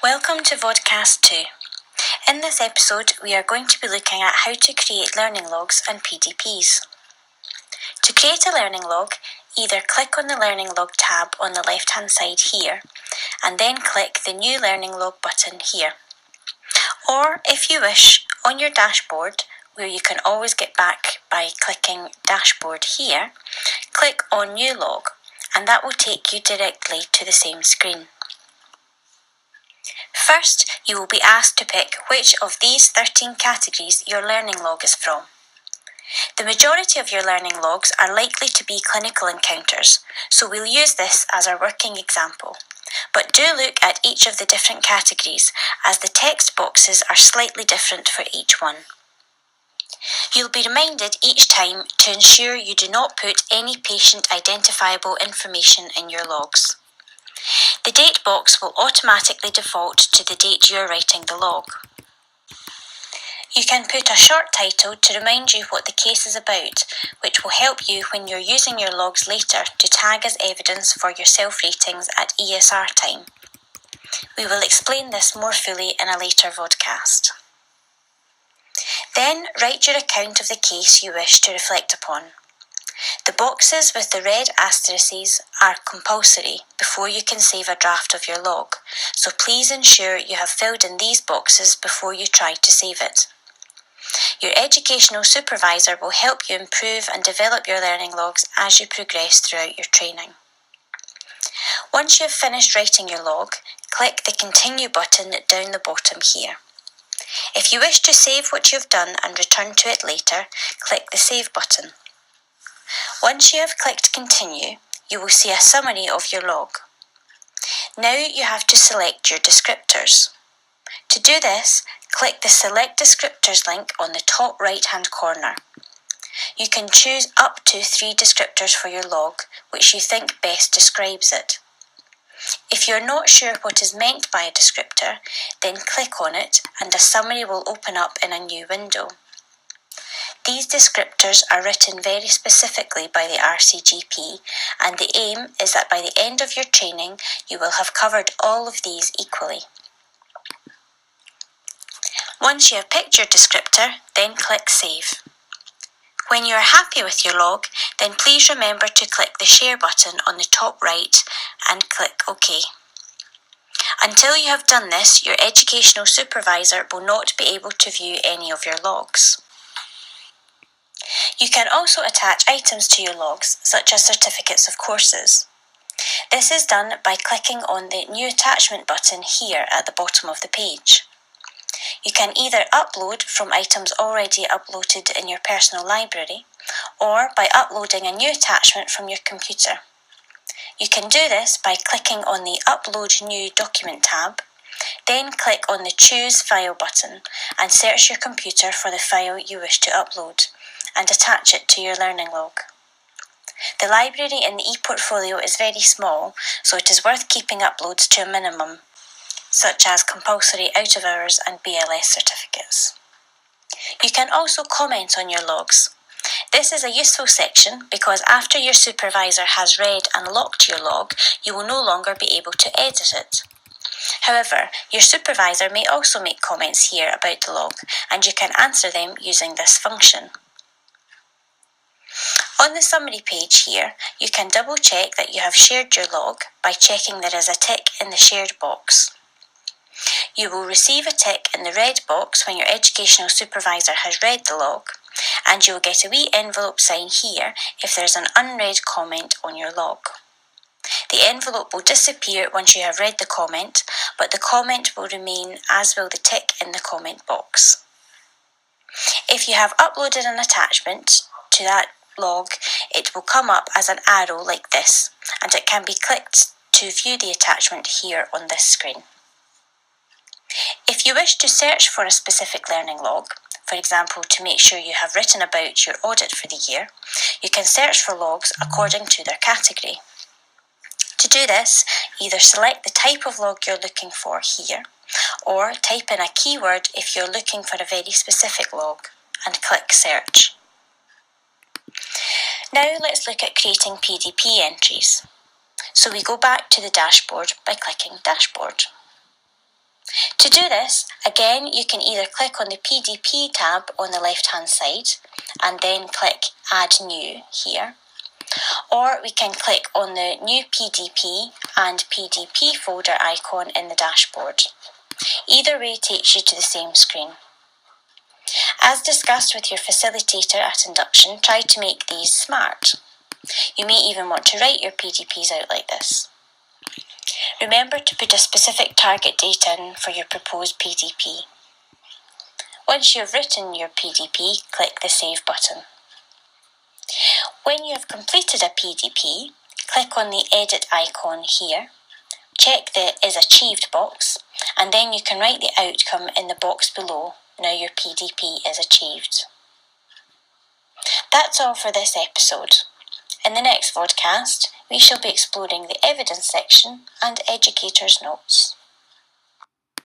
Welcome to Vodcast 2. In this episode, we are going to be looking at how to create learning logs and PDPs. To create a learning log, either click on the Learning Log tab on the left-hand side here, and then click the New Learning Log button here. Or, if you wish, on your dashboard, where you can always get back by clicking Dashboard here, click on New Log, and that will take you directly to the same screen. First, you will be asked to pick which of these 13 categories your learning log is from. The majority of your learning logs are likely to be clinical encounters, so we'll use this as our working example. But do look at each of the different categories, as the text boxes are slightly different for each one. You'll be reminded each time to ensure you do not put any patient identifiable information in your logs. The date box will automatically default to the date you're writing the log. You can put a short title to remind you what the case is about, which will help you when you're using your logs later to tag as evidence for your self-ratings at ESR time. We will explain this more fully in a later vodcast. Then write your account of the case you wish to reflect upon. The boxes with the red asterisks are compulsory before you can save a draft of your log, so please ensure you have filled in these boxes before you try to save it. Your educational supervisor will help you improve and develop your learning logs as you progress throughout your training. Once you have finished writing your log, click the Continue button down the bottom here. If you wish to save what you have done and return to it later, click the Save button. Once you have clicked Continue, you will see a summary of your log. Now you have to select your descriptors. To do this, click the Select Descriptors link on the top right-hand corner. You can choose up to 3 descriptors for your log, which you think best describes it. If you're not sure what is meant by a descriptor, then click on it and a summary will open up in a new window. These descriptors are written very specifically by the RCGP, and the aim is that by the end of your training, you will have covered all of these equally. Once you have picked your descriptor, then click Save. When you are happy with your log, then please remember to click the Share button on the top right and click OK. Until you have done this, your educational supervisor will not be able to view any of your logs. You can also attach items to your logs, such as certificates of courses. This is done by clicking on the New Attachment button here at the bottom of the page. You can either upload from items already uploaded in your personal library, or by uploading a new attachment from your computer. You can do this by clicking on the Upload New Document tab, then click on the Choose File button and search your computer for the file you wish to upload, and attach it to your learning log. The library in the ePortfolio is very small, so it is worth keeping uploads to a minimum, such as compulsory out-of-hours and BLS certificates. You can also comment on your logs. This is a useful section because after your supervisor has read and locked your log, you will no longer be able to edit it. However, your supervisor may also make comments here about the log, and you can answer them using this function. On the summary page here, you can double check that you have shared your log by checking there is a tick in the shared box. You will receive a tick in the red box when your educational supervisor has read the log, and you will get a wee envelope sign here if there is an unread comment on your log. The envelope will disappear once you have read the comment, but the comment will remain, as will the tick in the comment box. If you have uploaded an attachment to that log, it will come up as an arrow like this, and it can be clicked to view the attachment here on this screen. If you wish to search for a specific learning log, for example to make sure you have written about your audit for the year, you can search for logs according to their category. To do this, either select the type of log you're looking for here, or type in a keyword if you're looking for a very specific log, and click Search. Now let's look at creating PDP entries. So we go back to the dashboard by clicking Dashboard. To do this, again, you can either click on the PDP tab on the left-hand side and then click Add New here, or we can click on the New PDP and PDP folder icon in the dashboard. Either way takes you to the same screen. As discussed with your facilitator at induction, try to make these smart. You may even want to write your PDPs out like this. Remember to put a specific target date in for your proposed PDP. Once you have written your PDP, click the Save button. When you have completed a PDP, click on the Edit icon here, check the Is Achieved box, and then you can write the outcome in the box below. Now your PDP is achieved. That's all for this episode. In the next Vodcast, we shall be exploring the evidence section and educators' notes.